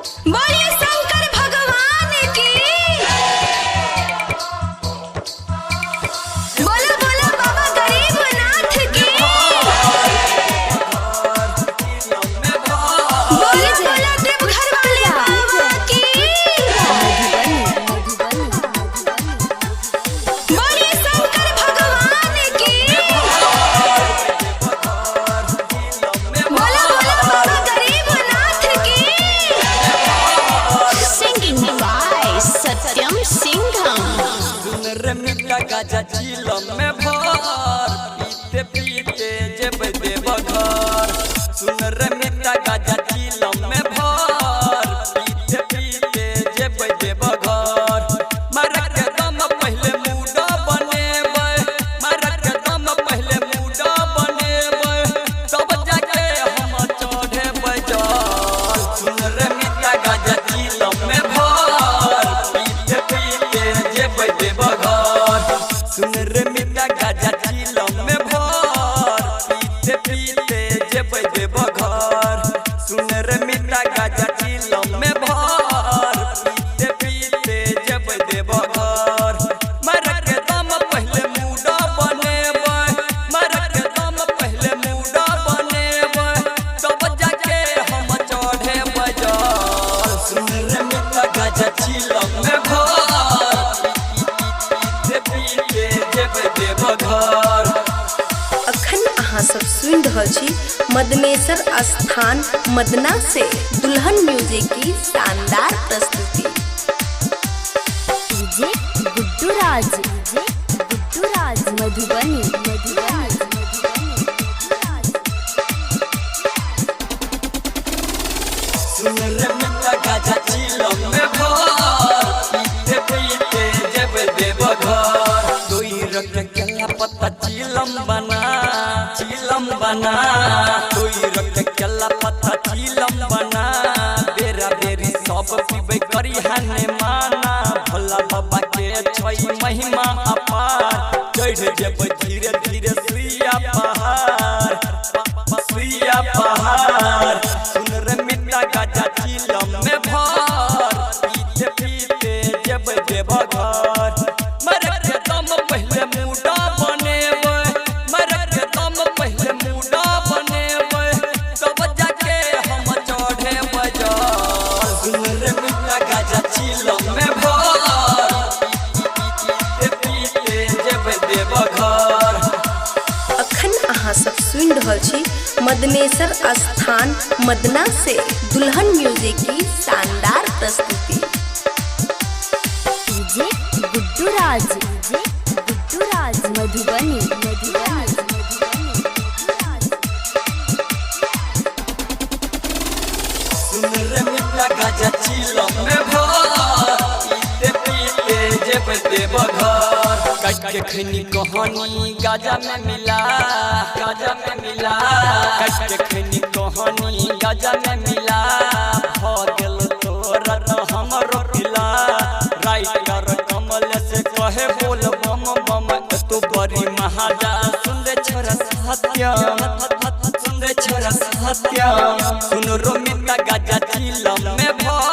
बोलिए शंकर भगवान की। बोलो बोलो बाबा गरीबनाथ की। बोलिए बोलो देवघर वाले बाबा की। बोलिए शंकर भगवान की। बोलो बोलो बाबा गरीबनाथ की। Singing by Satyam Singham। सुन रे मिट्टा गाजा चीलम में भर पीते पीते जब देवघर। सुन रे मिट्टा गाजा चीलम में भर पीते पीते जब देवघर। मरक के दम पहले मुड़ा बनेबै, मरक के दम पहले मुड़ा बनेबै, तब जाके हम चढ़ेबै जल। सुन रे मिट्टा गाजा चीलम में भर पीते पीते जब देवघर। सुन रे मिट्टा गाजा चीलम में भर पीते पीते जब देवघर। सुन रे मिट्टा गाजा चीलम में भर पीते पीते जब देवघर। मरक के दम पहले मुड़ा बनेबै, मरक के दम पहले मुड़ा बनेबै, तब जाके हम चढ़ेबै जल। सुन रे मिट्टा गाजा चीलम में भर पीते पीते जब देवघर। अखन अहाँ सब सुनि रहल छी मदनेश्वर स्थान मदना से दुल्हन म्यूजिक की शानदार प्रस्तुति। डीजे गुड्डू राज, डीजे गुड्डू राज मधुबनी, मधुबनी। सुन रे मिट्टा गाजा चीलम में भर पीते पीते जब देवघर। दोई रख केला पत्ता चीलम बना, चीलम बना। दोई रख केला पत्ता चीलम बना, बेरा बेरी सब पीबे करी हने माना। भोला बाबा के छई महिमा अपार, चढ़ जब धीरे धीरे सुइया पहाड़, सुइया पहाड़। सुन रे मिट्टा गाजा चीलम में भर पीते पीते जब देवघर। मरक के दम पहले मुड़ा बनेबै, मरक के दम पहले मुड़ा बनेबै, तब जाके हम चढ़ेबै जल। सुन रे मिट्टा गाजा चीलम में भर पीते पीते जब देवघर। अखन अहाँ सब सुनि रहल छी मदनेश्वर स्थान मदना से दुल्हन म्यूजिक की शानदार प्रस्तुति। डीजे गुड्डू राज, डीजे गुड्डू राज मधुबनी, मधुबनी। सुन रे मिट्टा गाजा चीलम में भर पीते पीते जब देवघर। कट के खनी कहानी गाजा में मिला, गाजा में मिला। कट के खनी कहानी गाजा में मिला, भ गेल तोरा तो हमरो पिला। राइटर कमल से कहे बोल बम बम, तू बड़ी महाजा सुन रे छोरा सत्यम, सुन रे छोरा सत्यम। सुन रो मिट्टा गाजा चीलम में भर